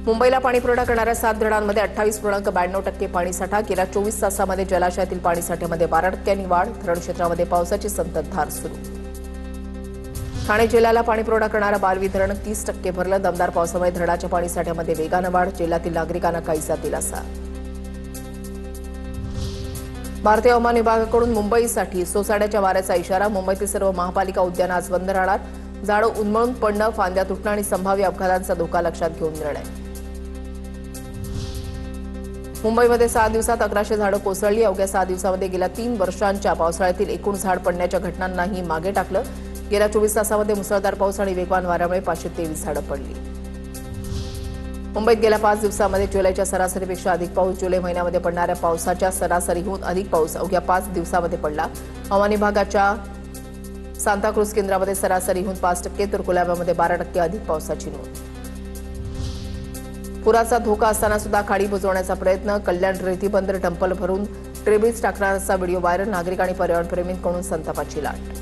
मुंबईला पाणीपुरवठा करणाऱ्या 7 धरणांमध्ये 28.92% पाणीसाठा। गेल्या 24 तासांमध्ये जलाशयातील पाणीसाठ्यामध्ये 12% वाढ। धरण क्षेत्रामध्ये पावसाची संततधार सुरू। ठाणे जिल्ह्याला पाणीपुरवठा करणारं बालवी धरण 30% भरलं। दमदार पावसामुळे धरणाच्या पाणीसाठ्यामध्ये वेगानं वाढ। जिल्ह्यातील नागरिकांना काहीसा दिलासा। भारतीय हवामान विभागाकडून मुंबईसाठी सोसाट्याच्या वाऱ्याचा इशारा। मुंबईतील सर्व महापालिका उद्यानं आज बंद राहणार। झाडं उन्मळून पडणं, फांद्या तुटणं आणि संभाव्य अपघातांचा धोका लक्षात घेऊन निर्णय। मुंबईमध्ये 6 दिवसात 1100 झाडं कोसळली। अवघ्या 6 दिवसांमध्ये गेल्या 3 वर्षांच्या पावसाळ्यातील एकूण झाड पडण्याच्या घटनांनाही मागे टाकलं। गेल्या 24 तासांमध्ये मुसळधार पाऊस आणि वेगवान वाऱ्यामुळे 523 झाडं पडली। मुंबईत गेल्या 5 दिवसांमध्ये जुलैच्या सरासरीपेक्षा अधिक पाऊस। जुलै महिन्यामध्ये पडणाऱ्या पावसाच्या सरासरीहून अधिक पाऊस अवघ्या 5 दिवसांमध्ये पडला। हवामान विभागाच्या सांताक्रूज केंद्रामध्ये सरासरीहून 5%, तर कोलंबोमध्ये 12% अधिक पावसाची नोंद। पुराचा धोका असताना सुद्धा खाडी बुजवण्याचा प्रयत्न। कल्याण रेतीबंदर डंपल भरून ट्रेब्रिज टाकण्याचा व्हिडिओ व्हायरल। नागरिक आणि पर्यावरणप्रेमींकडून संतापाची लाट।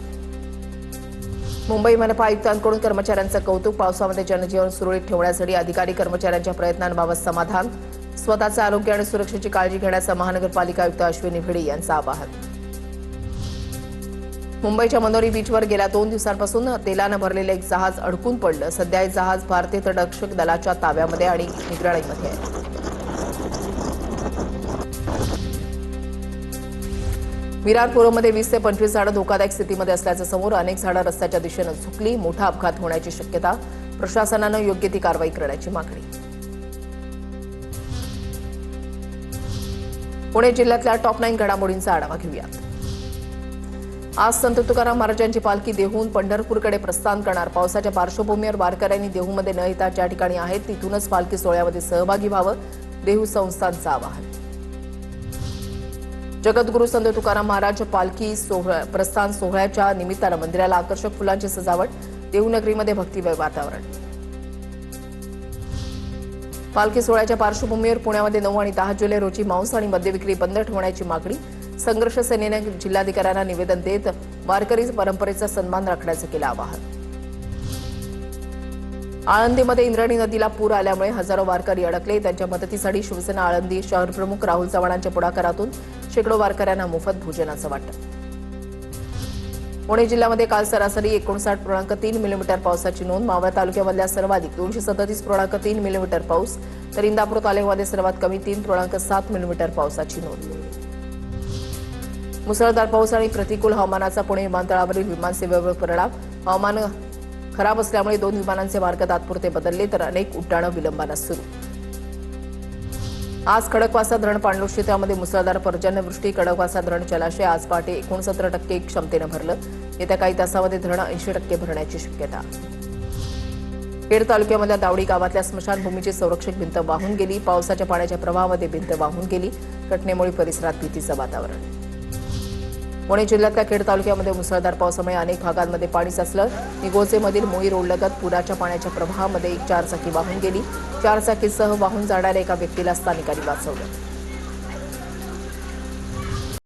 मुंबई मनपा आयुक्तांकडून कर्मचाऱ्यांचं कौतुक। पावसामध्ये जनजीवन सुरळीत ठेवण्यासाठी अधिकारी कर्मचाऱ्यांच्या प्रयत्नांबाबत समाधान। स्वतःचे आरोग्य आणि सुरक्षेची काळजी घेण्याचं महानगरपालिका आयुक्त अश्विनी भिडे यांचं आवाहन। मुंबईच्या मनोरी बीचवर गेल्या 2 दिवसांपासून तेलानं भरलेलं एक जहाज अडकून पडलं। सध्या हे जहाज भारतीय तटरक्षक दलाच्या ताब्यामध्ये आणि निगराणीमध्ये आहे। विरार पुरममध्ये 20 ते 25 झाडं धोकादायक स्थितीमध्ये असल्याचं समोर। अनेक झाडं रस्त्याच्या दिशेनं झुकली। मोठा अपघात होण्याची शक्यता। प्रशासनानं योग्य ती कारवाई करण्याची मागणी। पुणे जिल्ह्यातल्या टॉप 9 घडामोडींचा आढावा घेऊयात। आज संत तुकाराम महाराजांची पालखी देहूहून पंढरपूरकडे प्रस्थान करणार। पावसाच्या पार्श्वभूमीवर वारकऱ्यांनी देहूमध्ये न येता ज्या ठिकाणी आहेत तिथूनच पालखी सोहळ्यामध्ये सहभागी व्हावं, देहू संस्थानचं आवाहन। जगद्गुरू संत तुकाराम महाराज पालखी प्रस्थान सोहळ्याच्या निमित्तानं मंदिराला आकर्षक फुलांची सजावट। देहू नगरीमध्ये भक्तिमय वातावरण। पालखी सोहळ्याच्या पार्श्वभूमीवर पुण्यामध्ये 9 आणि 10 जुलै रोजी मांस आणि मद्य विक्री बंद ठेवण्याची मागणी। संघर्ष सेनेने जिल्हाधिकाऱ्यांना निवेदन देत वारकरी परंपरेचा सन्मान राखण्याचं केलं आवाहन। आळंदीमध्ये इंद्रायणी नदीला पूर आल्यामुळे हजारो वारकरी अडकले। त्यांच्या मदतीसाठी शिवसेना आळंदी शहरप्रमुख राहुल चव्हाणांच्या पुढाकारातून शेकडो वारकऱ्यांना मोफत भोजनाचं वाटप। पुणे जिल्ह्यामध्ये काल सरासरी 59.3 मिलीमीटर पावसाची नोंद। मावळ तालुक्यामधल्या सर्वाधिक 237.3 मिलीमीटर पाऊस, तर इंदापूर तालुक्यामध्ये सर्वात कमी 3.7 मिलीमीटर पावसाची नोंद। मुसळधार पाऊस आणि प्रतिकूल हवामानाचा पुणे विमानतळावरील विमानसेवेवर परिणाम। हवामान खराब असल्यामुळे 2 विमानांचे मार्ग तात्पुरते बदलले, तर अनेक उड्डाणं विलंबानं सुरू। आज खडकवासला धरण पाणलोट क्षेत्रामध्ये मुसळधार पर्जन्यवृष्टी। खडकवासला धरण जलाशय आज पहाटे 69% क्षमतेनं भरलं। येत्या काही तासांमध्ये धरण 80% भरण्याची शक्यता। खेड तालुक्यामधल्या दावडी गावातल्या स्मशानभूमीची संरक्षक भिंत वाहून गेली। पावसाच्या पाण्याच्या प्रवाहामध्ये भिंत वाहून गेली। घटनेमुळे परिसरात भीतीचं वातावरण। पुणे जिल्ह्यातल्या खेड तालुक्यामध्ये मुसळधार पावसामुळे अनेक भागांमध्ये पाणी साचलं। निगोजेमधील मोई रोडलगत पुराच्या पाण्याच्या प्रवाहामध्ये एक 4 चाकी वाहून गेली। 4 चाकीसह वाहून जाणाऱ्या एका व्यक्तीला स्थानिकांनी वाचवलं।